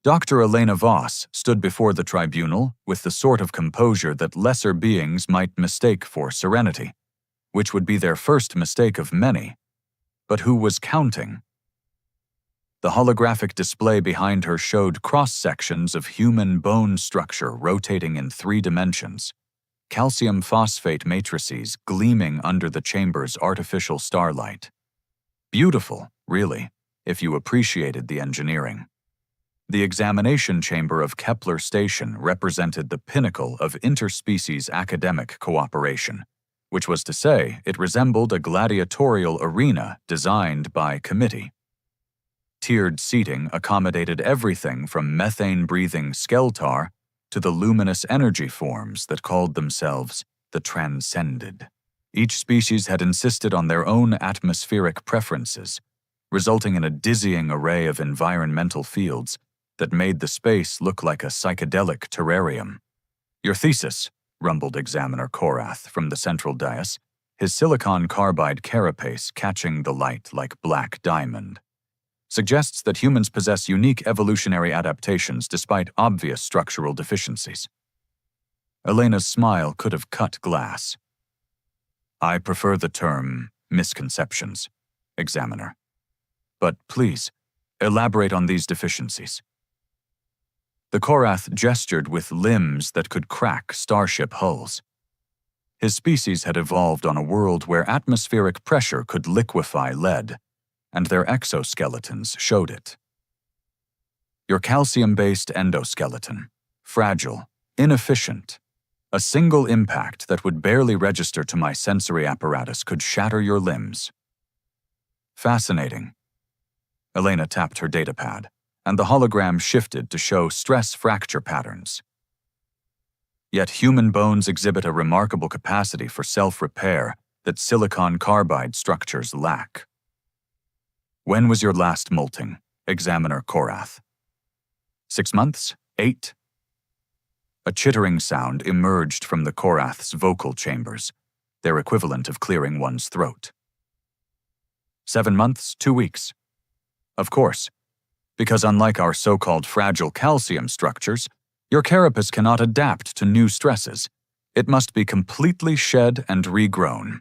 Dr. Elena Voss stood before the tribunal with the sort of composure that lesser beings might mistake for serenity, which would be their first mistake of many. But who was counting? The holographic display behind her showed cross-sections of human bone structure rotating in 3 dimensions, calcium phosphate matrices gleaming under the chamber's artificial starlight. Beautiful, really, if you appreciated the engineering. The examination chamber of Kepler Station represented the pinnacle of interspecies academic cooperation, which was to say, it resembled a gladiatorial arena designed by committee. Tiered seating accommodated everything from methane-breathing Skeltar to the luminous energy forms that called themselves the Transcended. Each species had insisted on their own atmospheric preferences, resulting in a dizzying array of environmental fields that made the space look like a psychedelic terrarium. "Your thesis," rumbled Examiner Korath from the central dais, his silicon carbide carapace catching the light like black diamond, "suggests that humans possess unique evolutionary adaptations despite obvious structural deficiencies." Elena's smile could have cut glass. "I prefer the term misconceptions, Examiner. But please, elaborate on these deficiencies." The Korath gestured with limbs that could crack starship hulls. His species had evolved on a world where atmospheric pressure could liquefy lead, and their exoskeletons showed it. "Your calcium-based endoskeleton, fragile, inefficient. A single impact that would barely register to my sensory apparatus could shatter your limbs." "Fascinating." Elena tapped her datapad, and the hologram shifted to show stress fracture patterns. "Yet human bones exhibit a remarkable capacity for self-repair that silicon carbide structures lack." "When was your last molting, Examiner Korath?" 6 months? 8? A chittering sound emerged from the Korath's vocal chambers, their equivalent of clearing one's throat. 7 months, 2 weeks. Of course, because unlike our so-called fragile calcium structures, your carapace cannot adapt to new stresses. It must be completely shed and regrown.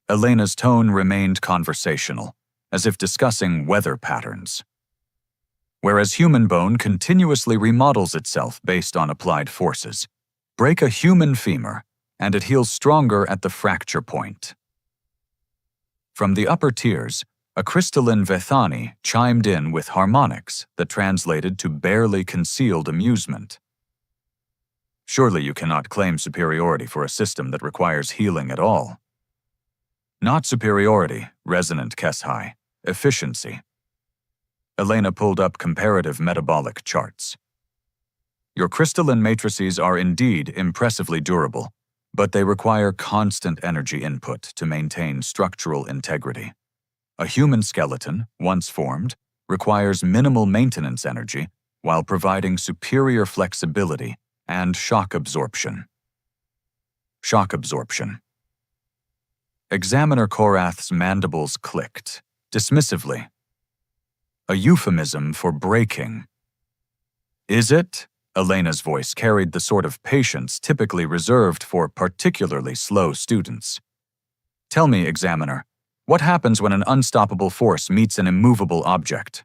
Elena's tone remained conversational, as if discussing weather patterns. Whereas human bone continuously remodels itself based on applied forces, break a human femur, and it heals stronger at the fracture point. From the upper tiers, a crystalline Vethani chimed in with harmonics that translated to barely concealed amusement. "Surely you cannot claim superiority for a system that requires healing at all." "Not superiority, resonant Keshai. Efficiency." Elena pulled up comparative metabolic charts. "Your crystalline matrices are indeed impressively durable, but they require constant energy input to maintain structural integrity. A human skeleton, once formed, requires minimal maintenance energy while providing superior flexibility and shock absorption." Shock absorption. Examiner Korath's mandibles clicked, dismissively. "A euphemism for breaking." "Is it?" Elena's voice carried the sort of patience typically reserved for particularly slow students. "Tell me, Examiner, what happens when an unstoppable force meets an immovable object?"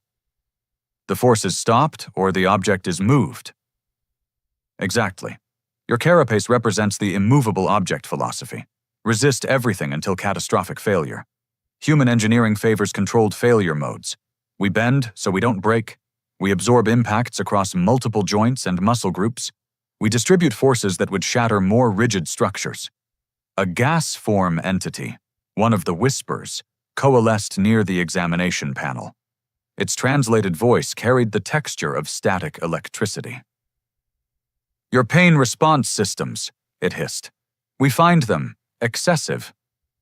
"The force is stopped or the object is moved." "Exactly. Your carapace represents the immovable object philosophy. Resist everything until catastrophic failure. Human engineering favors controlled failure modes. We bend so we don't break. We absorb impacts across multiple joints and muscle groups. We distribute forces that would shatter more rigid structures. A gas form entity, one of the Whispers, coalesced near the examination panel. Its translated voice carried the texture of static electricity. "Your pain response systems," it hissed. "We find them excessive.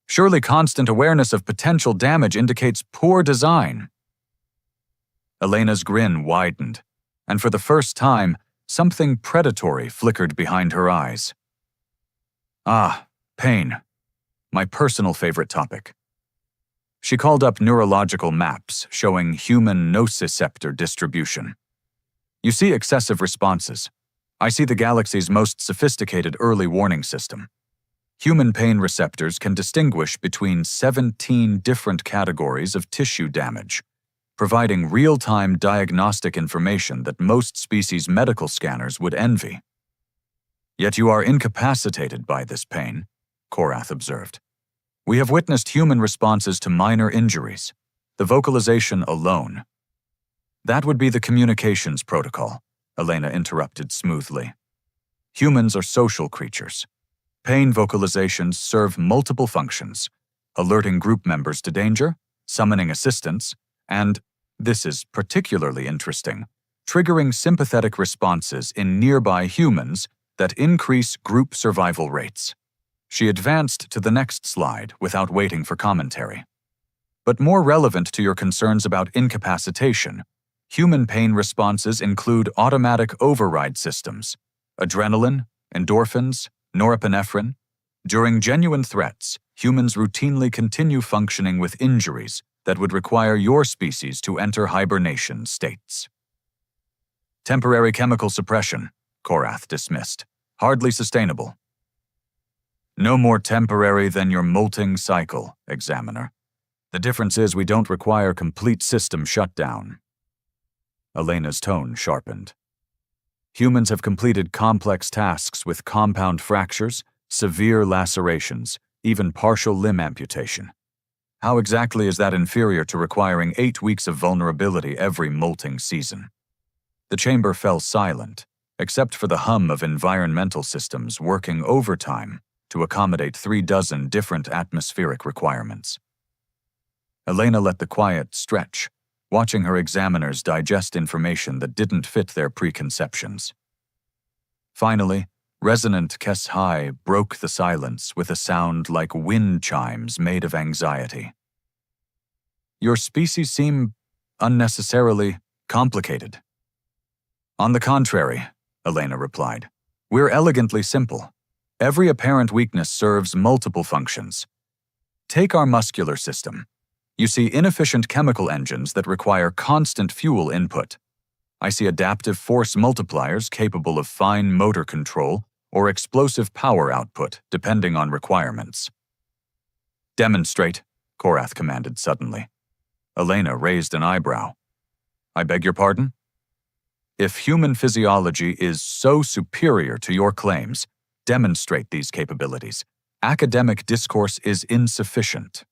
Surely constant awareness of potential damage indicates poor design." Elena's grin widened, and for the first time, something predatory flickered behind her eyes. "Ah, pain. My personal favorite topic." She called up neurological maps showing human nociceptor distribution. You see excessive responses. I see the galaxy's most sophisticated early warning system. Human pain receptors can distinguish between 17 different categories of tissue damage, providing real-time diagnostic information that most species' medical scanners would envy. Yet you are incapacitated by this pain, Korath observed. We have witnessed human responses to minor injuries, the vocalization alone. That would be the communications protocol, Elena interrupted smoothly. Humans are social creatures. Pain vocalizations serve multiple functions, alerting group members to danger, summoning assistance, and, this is particularly interesting, triggering sympathetic responses in nearby humans that increase group survival rates. She advanced to the next slide without waiting for commentary. But more relevant to your concerns about incapacitation, human pain responses include automatic override systems, adrenaline, endorphins, norepinephrine. During genuine threats, humans routinely continue functioning with injuries that would require your species to enter hibernation states. Temporary chemical suppression, Korath dismissed. Hardly sustainable. No more temporary than your molting cycle, Examiner. The difference is we don't require complete system shutdown. Elena's tone sharpened. Humans have completed complex tasks with compound fractures, severe lacerations, even partial limb amputation. How exactly is that inferior to requiring 8 weeks of vulnerability every molting season? The chamber fell silent, except for the hum of environmental systems working overtime to accommodate 36 different atmospheric requirements. Elena let the quiet stretch, watching her examiners digest information that didn't fit their preconceptions. Finally, resonant Kes-Hai broke the silence with a sound like wind chimes made of anxiety. Your species seem unnecessarily complicated. On the contrary, Elena replied, we're elegantly simple. Every apparent weakness serves multiple functions. Take our muscular system. You see inefficient chemical engines that require constant fuel input. I see adaptive force multipliers capable of fine motor control or explosive power output, depending on requirements. Demonstrate, Korath commanded suddenly. Elena raised an eyebrow. I beg your pardon? If human physiology is so superior to your claims, demonstrate these capabilities. Academic discourse is insufficient.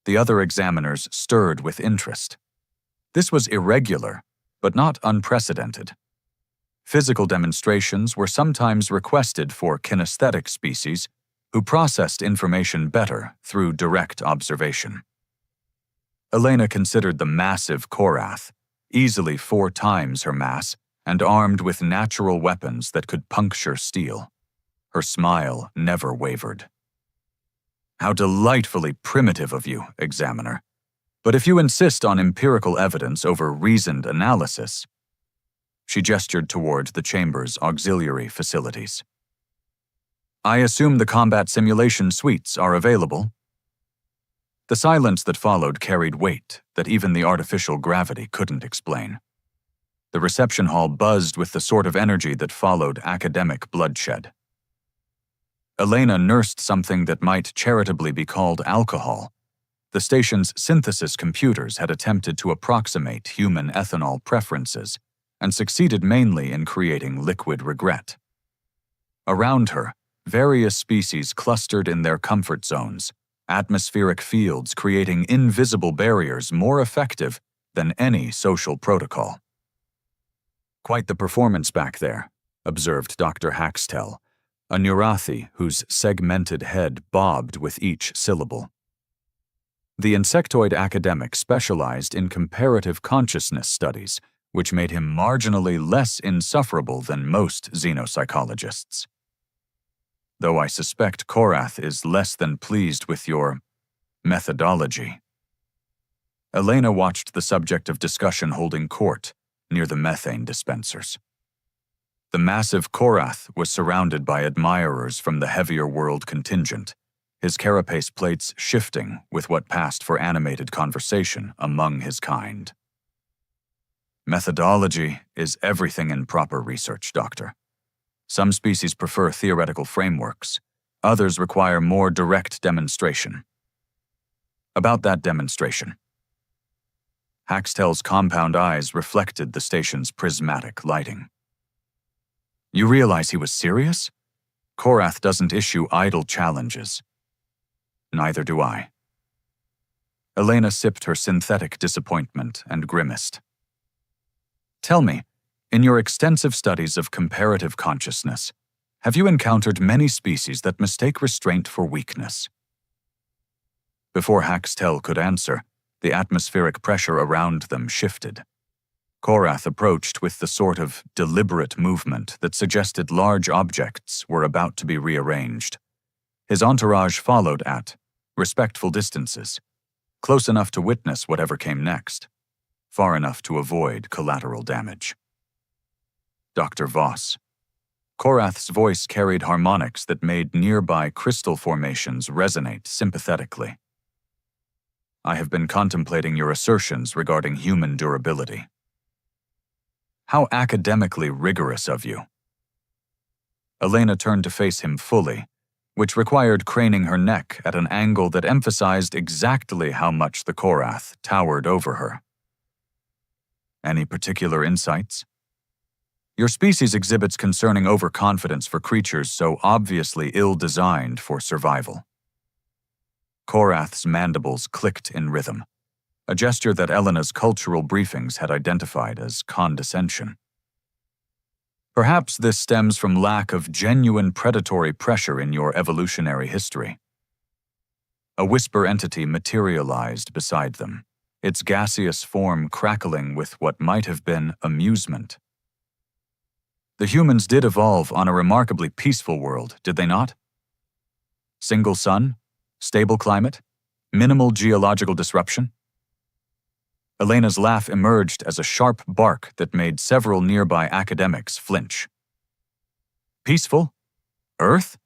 The other examiners stirred with interest. This was irregular, but not unprecedented. Physical demonstrations were sometimes requested for kinesthetic species who processed information better through direct observation. Elena considered the massive Korath, easily 4 times her mass, and armed with natural weapons that could puncture steel. Her smile never wavered. How delightfully primitive of you, Examiner. But if you insist on empirical evidence over reasoned analysis— She gestured toward the chamber's auxiliary facilities. I assume the combat simulation suites are available? The silence that followed carried weight that even the artificial gravity couldn't explain. The reception hall buzzed with the sort of energy that followed academic bloodshed. Elena nursed something that might charitably be called alcohol. The station's synthesis computers had attempted to approximate human ethanol preferences and succeeded mainly in creating liquid regret. Around her, various species clustered in their comfort zones, atmospheric fields creating invisible barriers more effective than any social protocol. Quite the performance back there, observed Dr. Haxtell, a Neurathi whose segmented head bobbed with each syllable. The insectoid academic specialized in comparative consciousness studies, which made him marginally less insufferable than most xenopsychologists. Though I suspect Korath is less than pleased with your methodology. Elena watched the subject of discussion holding court near the methane dispensers. The massive Korath was surrounded by admirers from the heavier world contingent, his carapace plates shifting with what passed for animated conversation among his kind. Methodology is everything in proper research, Doctor. Some species prefer theoretical frameworks. Others require more direct demonstration. About that demonstration. Haxtel's compound eyes reflected the station's prismatic lighting. You realize he was serious? Korath doesn't issue idle challenges. Neither do I. Elena sipped her synthetic disappointment and grimaced. Tell me, in your extensive studies of comparative consciousness, have you encountered many species that mistake restraint for weakness? Before Haxtel could answer, the atmospheric pressure around them shifted. Korath approached with the sort of deliberate movement that suggested large objects were about to be rearranged. His entourage followed at respectful distances, close enough to witness whatever came next, far enough to avoid collateral damage. Dr. Voss. Korath's voice carried harmonics that made nearby crystal formations resonate sympathetically. I have been contemplating your assertions regarding human durability. How academically rigorous of you. Elena turned to face him fully, which required craning her neck at an angle that emphasized exactly how much the Korath towered over her. Any particular insights? Your species exhibits concerning overconfidence for creatures so obviously ill-designed for survival. Korath's mandibles clicked in rhythm, a gesture that Elena's cultural briefings had identified as condescension. Perhaps this stems from lack of genuine predatory pressure in your evolutionary history. A whisper entity materialized beside them, its gaseous form crackling with what might have been amusement. The humans did evolve on a remarkably peaceful world, did they not? Single sun, stable climate, minimal geological disruption. Elena's laugh emerged as a sharp bark that made several nearby academics flinch. Peaceful? Earth?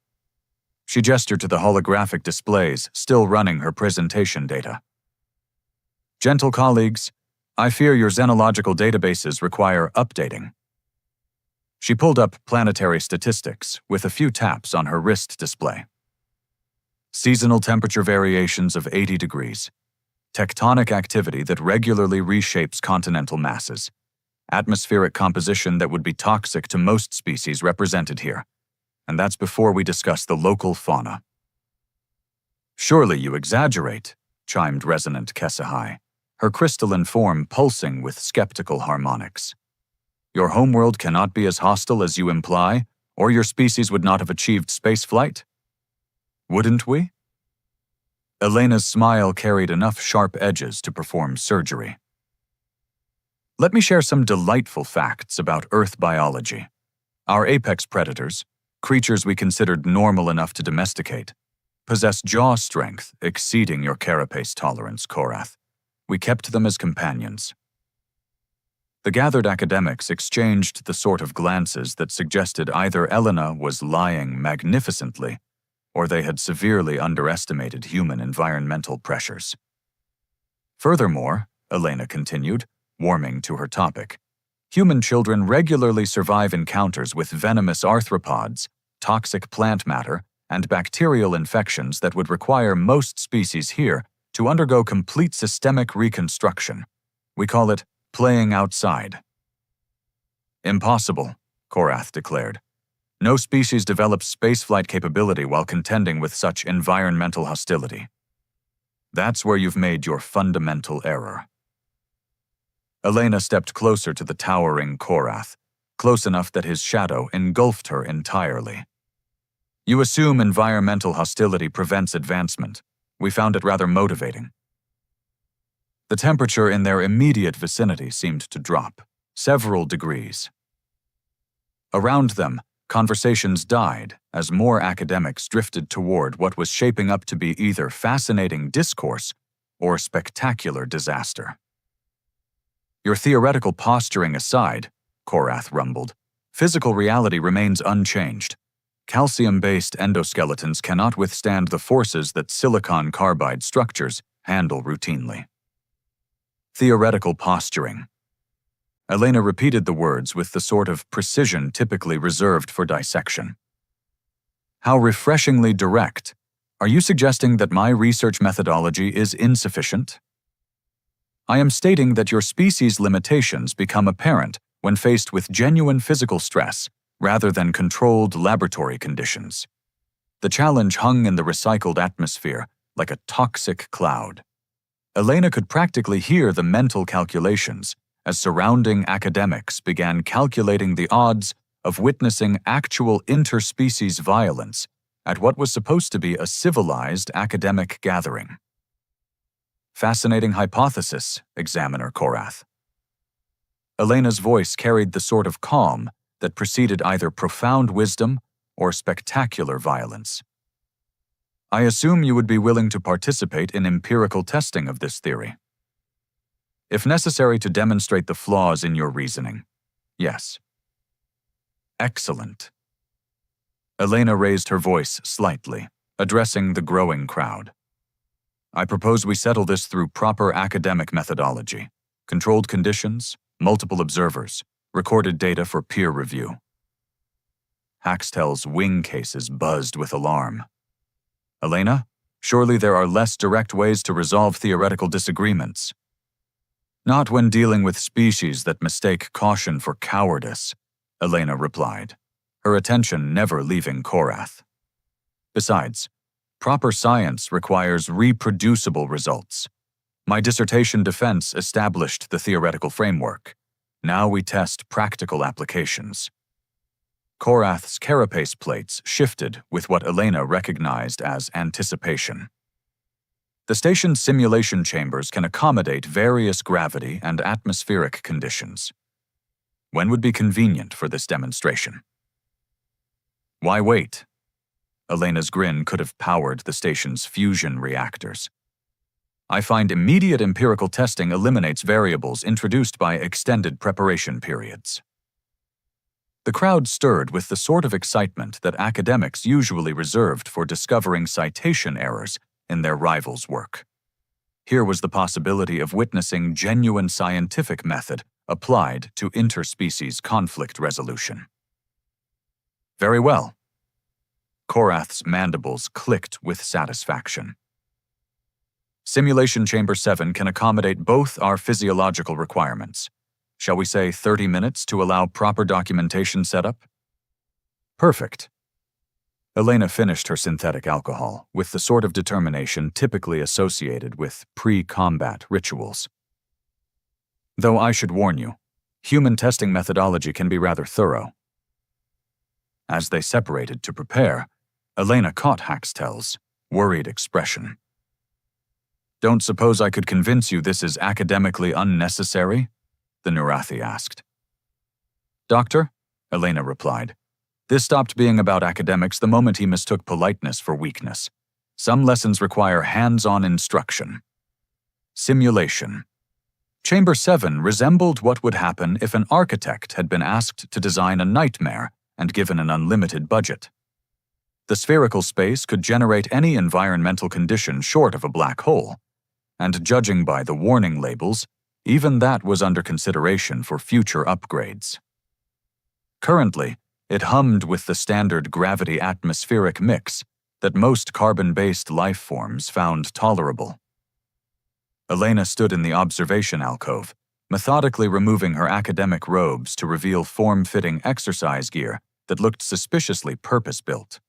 She gestured to the holographic displays still running her presentation data. Gentle colleagues, I fear your xenological databases require updating. She pulled up planetary statistics with a few taps on her wrist display. Seasonal temperature variations of 80 degrees. Tectonic activity that regularly reshapes continental masses. Atmospheric composition that would be toxic to most species represented here. And that's before we discuss the local fauna. Surely you exaggerate, chimed resonant Kesahai, her crystalline form pulsing with skeptical harmonics. Your homeworld cannot be as hostile as you imply, or your species would not have achieved spaceflight. Wouldn't we? Elena's smile carried enough sharp edges to perform surgery. Let me share some delightful facts about Earth biology. Our apex predators, creatures we considered normal enough to domesticate, possess jaw strength exceeding your carapace tolerance, Korath. We kept them as companions. The gathered academics exchanged the sort of glances that suggested either Elena was lying magnificently or they had severely underestimated human environmental pressures. Furthermore, Elena continued, warming to her topic, human children regularly survive encounters with venomous arthropods, toxic plant matter, and bacterial infections that would require most species here to undergo complete systemic reconstruction. We call it playing outside. Impossible, Korath declared. No species develops spaceflight capability while contending with such environmental hostility. That's where you've made your fundamental error. Elena stepped closer to the towering Korath, close enough that his shadow engulfed her entirely. You assume environmental hostility prevents advancement. We found it rather motivating. The temperature in their immediate vicinity seemed to drop, several degrees. Around them, conversations died as more academics drifted toward what was shaping up to be either fascinating discourse or spectacular disaster. Your theoretical posturing aside, Korath rumbled, physical reality remains unchanged. Calcium-based endoskeletons cannot withstand the forces that silicon carbide structures handle routinely. Theoretical posturing. Elena repeated the words with the sort of precision typically reserved for dissection. How refreshingly direct. Are you suggesting that my research methodology is insufficient? I am stating that your species' limitations become apparent when faced with genuine physical stress rather than controlled laboratory conditions. The challenge hung in the recycled atmosphere like a toxic cloud. Elena could practically hear the mental calculations as surrounding academics began calculating the odds of witnessing actual interspecies violence at what was supposed to be a civilized academic gathering. Fascinating hypothesis, Examiner Korath. Elena's voice carried the sort of calm that preceded either profound wisdom or spectacular violence. I assume you would be willing to participate in empirical testing of this theory. If necessary to demonstrate the flaws in your reasoning, yes. Excellent. Elena raised her voice slightly, addressing the growing crowd. I propose we settle this through proper academic methodology, controlled conditions, multiple observers, recorded data for peer review. Haxtell's wing cases buzzed with alarm. Elena, surely there are less direct ways to resolve theoretical disagreements. Not when dealing with species that mistake caution for cowardice, Elena replied, her attention never leaving Korath. Besides, proper science requires reproducible results. My dissertation defense established the theoretical framework. Now we test practical applications. Korath's carapace plates shifted with what Elena recognized as anticipation. The station's simulation chambers can accommodate various gravity and atmospheric conditions. When would be convenient for this demonstration? Why wait? Elena's grin could have powered the station's fusion reactors. I find immediate empirical testing eliminates variables introduced by extended preparation periods. The crowd stirred with the sort of excitement that academics usually reserved for discovering citation errors in their rivals' work. Here was the possibility of witnessing genuine scientific method applied to interspecies conflict resolution. Very well. Korath's mandibles clicked with satisfaction. Simulation Chamber 7 can accommodate both our physiological requirements. Shall we say 30 minutes to allow proper documentation setup? Perfect. Elena finished her synthetic alcohol with the sort of determination typically associated with pre-combat rituals. Though I should warn you, human testing methodology can be rather thorough. As they separated to prepare, Elena caught Haxtell's worried expression. Don't suppose I could convince you this is academically unnecessary? The Nurathi asked. Doctor, Elena replied, this stopped being about academics the moment he mistook politeness for weakness. Some lessons require hands-on instruction. Simulation. Chamber 7 resembled what would happen if an architect had been asked to design a nightmare and given an unlimited budget. The spherical space could generate any environmental condition short of a black hole, and judging by the warning labels, even that was under consideration for future upgrades. Currently, it hummed with the standard gravity-atmospheric mix that most carbon-based life forms found tolerable. Elena stood in the observation alcove, methodically removing her academic robes to reveal form-fitting exercise gear that looked suspiciously purpose-built.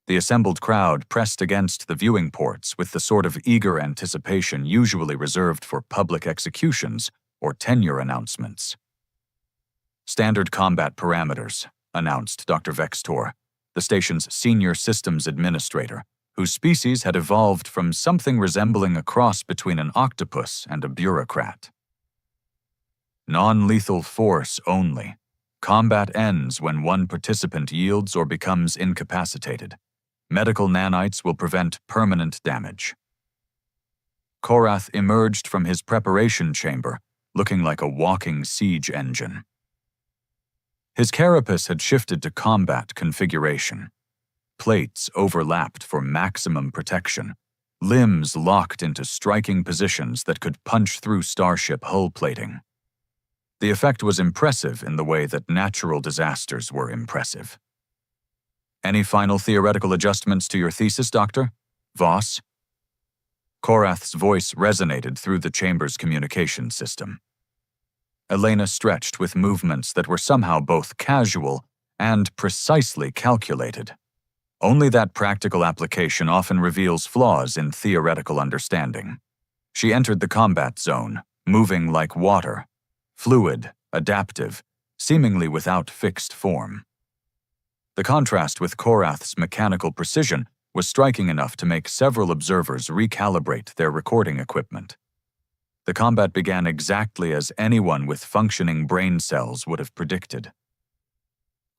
The assembled crowd pressed against the viewing ports with the sort of eager anticipation usually reserved for public executions or tenure announcements. Standard combat parameters, announced Dr. Vextor, the station's senior systems administrator, whose species had evolved from something resembling a cross between an octopus and a bureaucrat. Non-lethal force only. Combat ends when one participant yields or becomes incapacitated. Medical nanites will prevent permanent damage. Korath emerged from his preparation chamber, looking like a walking siege engine. His carapace had shifted to combat configuration. Plates overlapped for maximum protection, limbs locked into striking positions that could punch through starship hull plating. The effect was impressive in the way that natural disasters were impressive. Any final theoretical adjustments to your thesis, Doctor? Voss? Korath's voice resonated through the chamber's communication system. Elena stretched with movements that were somehow both casual and precisely calculated. Only that practical application often reveals flaws in theoretical understanding. She entered the combat zone, moving like water, fluid, adaptive, seemingly without fixed form. The contrast with Korath's mechanical precision was striking enough to make several observers recalibrate their recording equipment. The combat began exactly as anyone with functioning brain cells would have predicted.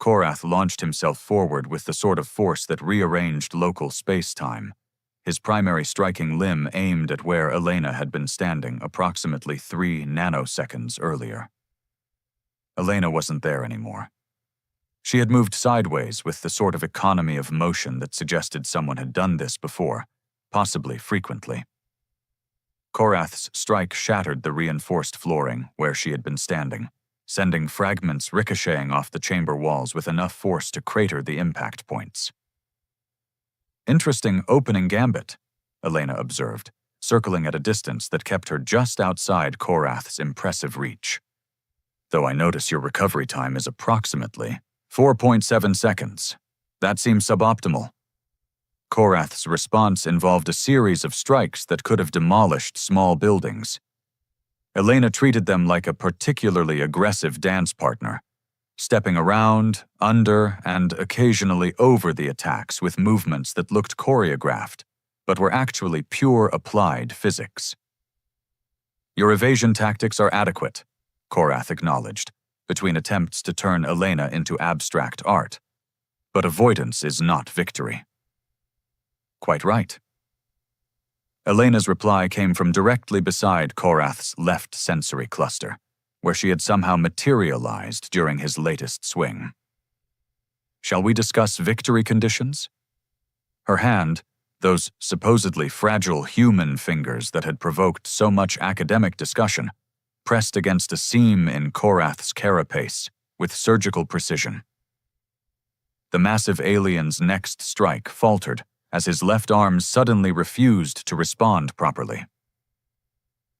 Korath launched himself forward with the sort of force that rearranged local space-time, his primary striking limb aimed at where Elena had been standing approximately 3 nanoseconds earlier. Elena wasn't there anymore. She had moved sideways with the sort of economy of motion that suggested someone had done this before, possibly frequently. Korath's strike shattered the reinforced flooring where she had been standing, sending fragments ricocheting off the chamber walls with enough force to crater the impact points. Interesting opening gambit, Elena observed, circling at a distance that kept her just outside Korath's impressive reach. Though I notice your recovery time is approximately 4.7 seconds. That seems suboptimal. Korath's response involved a series of strikes that could have demolished small buildings. Elena treated them like a particularly aggressive dance partner, stepping around, under, and occasionally over the attacks with movements that looked choreographed, but were actually pure applied physics. Your evasion tactics are adequate, Korath acknowledged, between attempts to turn Elena into abstract art. But avoidance is not victory. Quite right. Elena's reply came from directly beside Korath's left sensory cluster, where she had somehow materialized during his latest swing. Shall we discuss victory conditions? Her hand, those supposedly fragile human fingers that had provoked so much academic discussion, pressed against a seam in Korath's carapace with surgical precision. The massive alien's next strike faltered as his left arm suddenly refused to respond properly.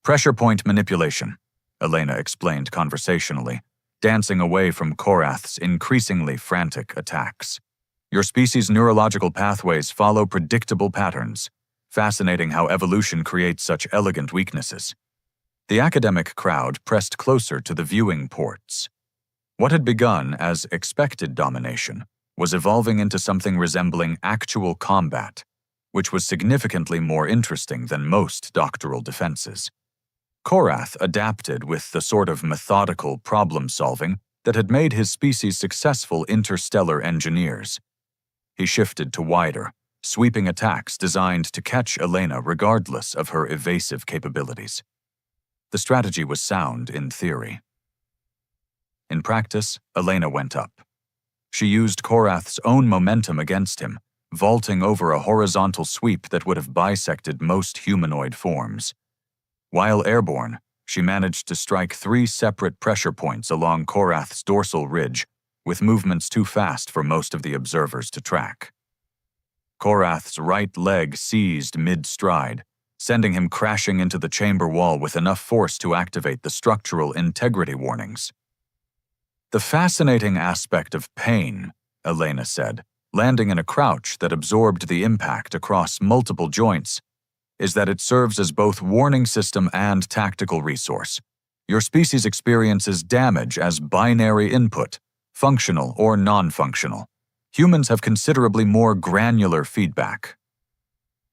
Pressure point manipulation, Elena explained conversationally, dancing away from Korath's increasingly frantic attacks. Your species' neurological pathways follow predictable patterns. Fascinating how evolution creates such elegant weaknesses. The academic crowd pressed closer to the viewing ports. What had begun as expected domination was evolving into something resembling actual combat, which was significantly more interesting than most doctoral defenses. Korath adapted with the sort of methodical problem-solving that had made his species successful interstellar engineers. He shifted to wider, sweeping attacks designed to catch Elena regardless of her evasive capabilities. The strategy was sound in theory. In practice, Elena went up. She used Korath's own momentum against him, vaulting over a horizontal sweep that would have bisected most humanoid forms. While airborne, she managed to strike 3 separate pressure points along Korath's dorsal ridge, with movements too fast for most of the observers to track. Korath's right leg seized mid-stride, sending him crashing into the chamber wall with enough force to activate the structural integrity warnings. The fascinating aspect of pain, Elena said, landing in a crouch that absorbed the impact across multiple joints, is that it serves as both warning system and tactical resource. Your species experiences damage as binary input, functional or non-functional. Humans have considerably more granular feedback.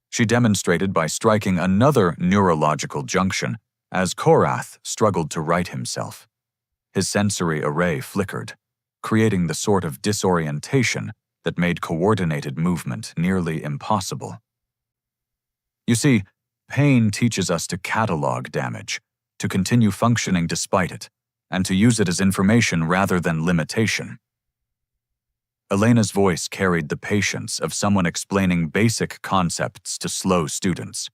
She demonstrated by striking another neurological junction as Korath struggled to right himself. His sensory array flickered, creating the sort of disorientation that made coordinated movement nearly impossible. You see, pain teaches us to catalog damage, to continue functioning despite it, and to use it as information rather than limitation. Elena's voice carried the patience of someone explaining basic concepts to slow students.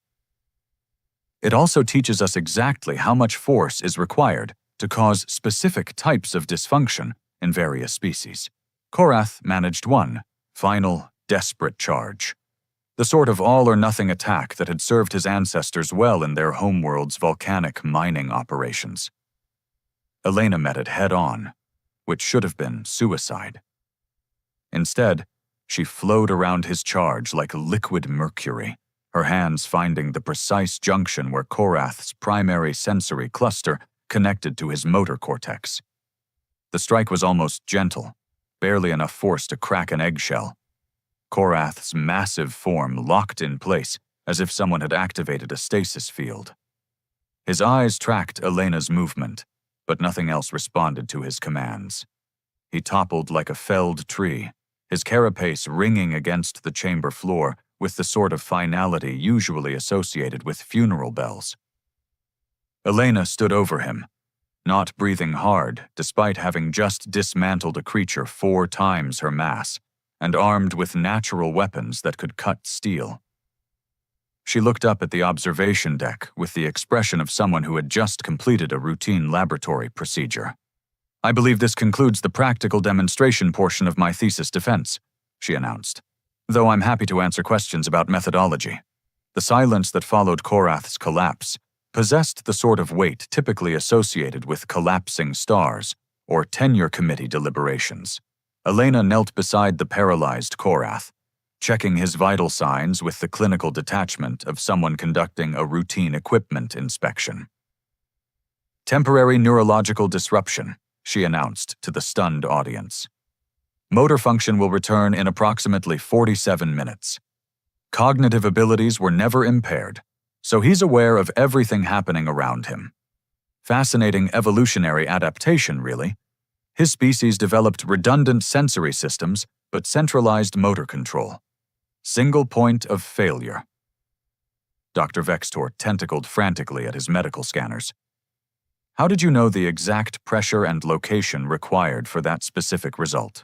It also teaches us exactly how much force is required to cause specific types of dysfunction in various species. Korath managed one final, desperate charge. The sort of all-or-nothing attack that had served his ancestors well in their homeworld's volcanic mining operations. Elena met it head-on, which should have been suicide. Instead, she flowed around his charge like liquid mercury, her hands finding the precise junction where Korath's primary sensory cluster connected to his motor cortex. The strike was almost gentle, barely enough force to crack an eggshell. Korath's massive form locked in place as if someone had activated a stasis field. His eyes tracked Elena's movement, but nothing else responded to his commands. He toppled like a felled tree, his carapace ringing against the chamber floor with the sort of finality usually associated with funeral bells. Elena stood over him, not breathing hard despite having just dismantled a creature 4 times her mass and armed with natural weapons that could cut steel. She looked up at the observation deck with the expression of someone who had just completed a routine laboratory procedure. "I believe this concludes the practical demonstration portion of my thesis defense," she announced, "though I'm happy to answer questions about methodology." The silence that followed Korath's collapse possessed the sort of weight typically associated with collapsing stars or tenure committee deliberations. Elena knelt beside the paralyzed Korath, checking his vital signs with the clinical detachment of someone conducting a routine equipment inspection. "Temporary neurological disruption," she announced to the stunned audience. "Motor function will return in approximately 47 minutes. Cognitive abilities were never impaired, so he's aware of everything happening around him. Fascinating evolutionary adaptation, really. His species developed redundant sensory systems but centralized motor control. Single point of failure." Dr. Vextor tentacled frantically at his medical scanners. "How did you know the exact pressure and location required for that specific result?"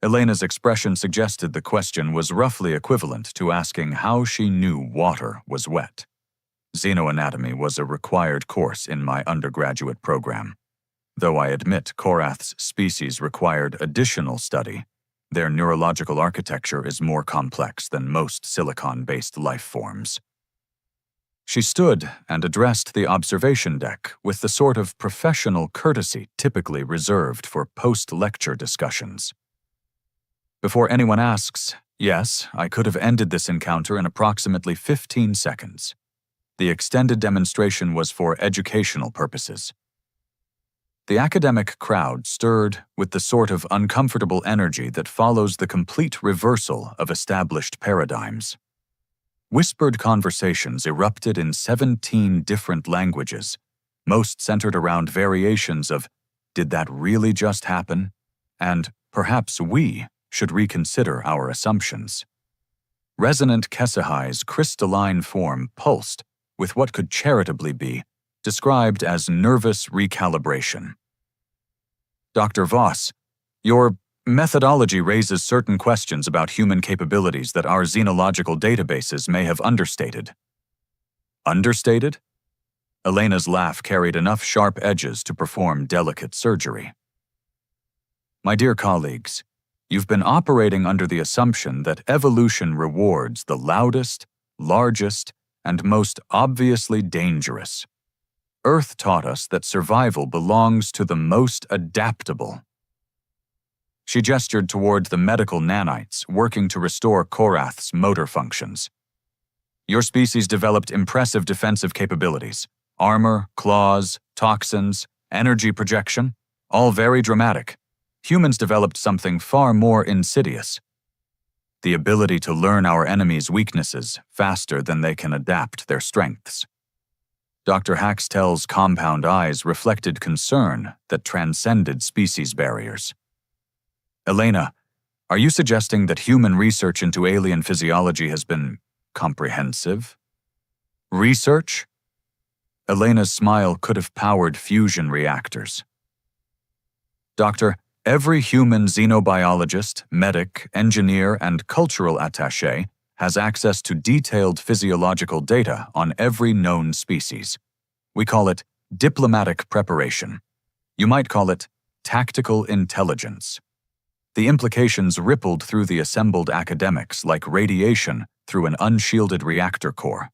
Elena's expression suggested the question was roughly equivalent to asking how she knew water was wet. Xenoanatomy was a required course in my undergraduate program. Though I admit Korath's species required additional study, their neurological architecture is more complex than most silicon-based life forms. She stood and addressed the observation deck with the sort of professional courtesy typically reserved for post-lecture discussions. "Before anyone asks, yes, I could have ended this encounter in approximately 15 seconds. The extended demonstration was for educational purposes." The academic crowd stirred with the sort of uncomfortable energy that follows the complete reversal of established paradigms. Whispered conversations erupted in 17 different languages, most centered around variations of, "Did that really just happen?" and "Perhaps we should reconsider our assumptions." Resonant Kesahai's crystalline form pulsed with what could charitably be described as nervous recalibration. "Dr. Voss, your methodology raises certain questions about human capabilities that our xenological databases may have understated." "Understated?" Elena's laugh carried enough sharp edges to perform delicate surgery. "My dear colleagues, you've been operating under the assumption that evolution rewards the loudest, largest, and most obviously dangerous. Earth taught us that survival belongs to the most adaptable." She gestured toward the medical nanites working to restore Korath's motor functions. "Your species developed impressive defensive capabilities: armor, claws, toxins, energy projection, all very dramatic. Humans developed something far more insidious: the ability to learn our enemies' weaknesses faster than they can adapt their strengths." Dr. Haxtell's compound eyes reflected concern that transcended species barriers. "Elena, are you suggesting that human research into alien physiology has been comprehensive?" "Research?" Elena's smile could have powered fusion reactors. "Doctor, every human xenobiologist, medic, engineer, and cultural attaché has access to detailed physiological data on every known species. We call it diplomatic preparation. You might call it tactical intelligence. The implications rippled through the assembled academics like radiation through an unshielded reactor core.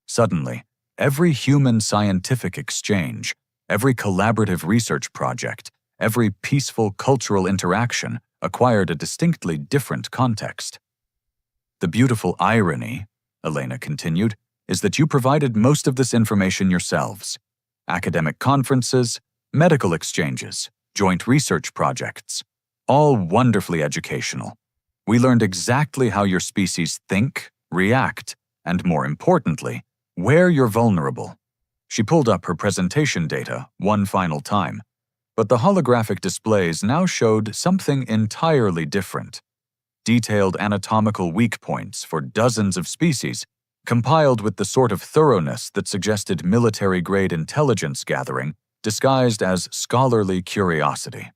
Suddenly, every human scientific exchange, every collaborative research project, every peaceful cultural interaction acquired a distinctly different context. The beautiful irony, Elena continued, is that you provided most of this information yourselves. Academic conferences, medical exchanges, joint research projects, all wonderfully educational. We learned exactly how your species think, react, and more importantly, where you're vulnerable. She pulled up her presentation data one final time, but the holographic displays now showed something entirely different. Detailed anatomical weak points for dozens of species, compiled with the sort of thoroughness that suggested military-grade intelligence gathering disguised as scholarly curiosity.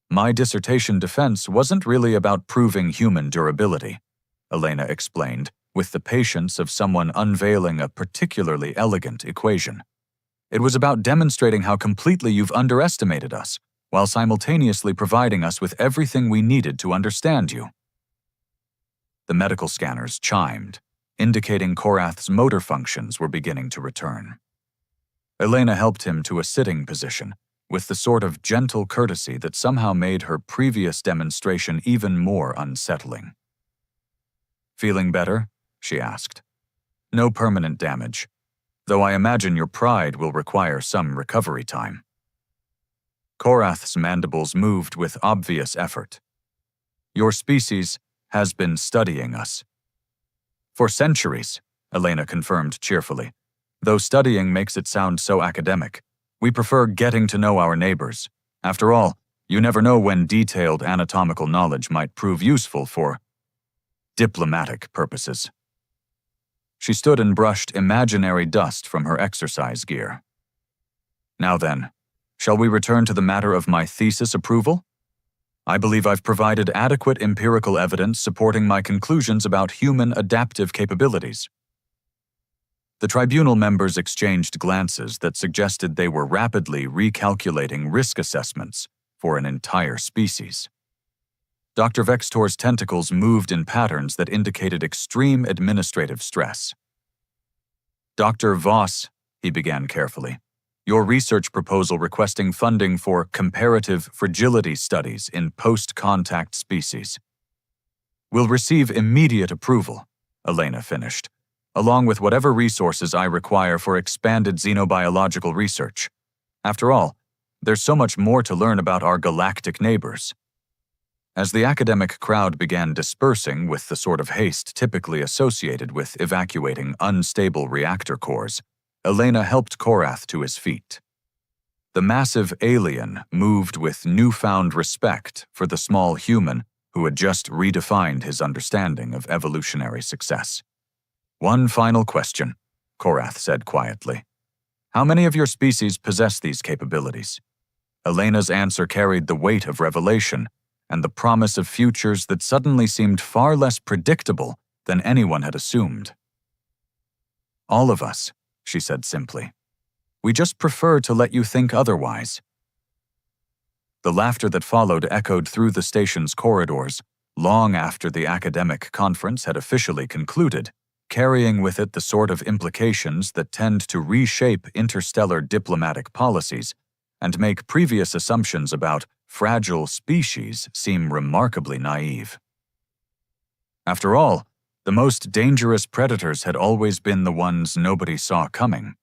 My dissertation defense wasn't really about proving human durability, Elena explained, with the patience of someone unveiling a particularly elegant equation. It was about demonstrating how completely you've underestimated us, while simultaneously providing us with everything we needed to understand you. The medical scanners chimed, indicating Korath's motor functions were beginning to return. Elena helped him to a sitting position, with the sort of gentle courtesy that somehow made her previous demonstration even more unsettling. "Feeling better?" she asked. "No permanent damage, though I imagine your pride will require some recovery time." Korath's mandibles moved with obvious effort. "Your species has been studying us." "For centuries," Elena confirmed cheerfully, "though studying makes it sound so academic. We prefer getting to know our neighbors. After all, you never know when detailed anatomical knowledge might prove useful for diplomatic purposes." She stood and brushed imaginary dust from her exercise gear. "Now then, shall we return to the matter of my thesis approval? I believe I've provided adequate empirical evidence supporting my conclusions about human adaptive capabilities." The tribunal members exchanged glances that suggested they were rapidly recalculating risk assessments for an entire species. Dr. Vextor's tentacles moved in patterns that indicated extreme administrative stress. "Dr. Voss," he began carefully, "your research proposal requesting funding for comparative fragility studies in post-contact species will receive immediate approval," Elena finished, "along with whatever resources I require for expanded xenobiological research. After all, there's so much more to learn about our galactic neighbors." As the academic crowd began dispersing with the sort of haste typically associated with evacuating unstable reactor cores, Elena helped Korath to his feet. The massive alien moved with newfound respect for the small human who had just redefined his understanding of evolutionary success. "One final question," Korath said quietly. "How many of your species possess these capabilities?" Elena's answer carried the weight of revelation and the promise of futures that suddenly seemed far less predictable than anyone had assumed. "All of us," she said simply. "We just prefer to let you think otherwise." The laughter that followed echoed through the station's corridors long after the academic conference had officially concluded, carrying with it the sort of implications that tend to reshape interstellar diplomatic policies and make previous assumptions about fragile species seem remarkably naive. After all, the most dangerous predators had always been the ones nobody saw coming.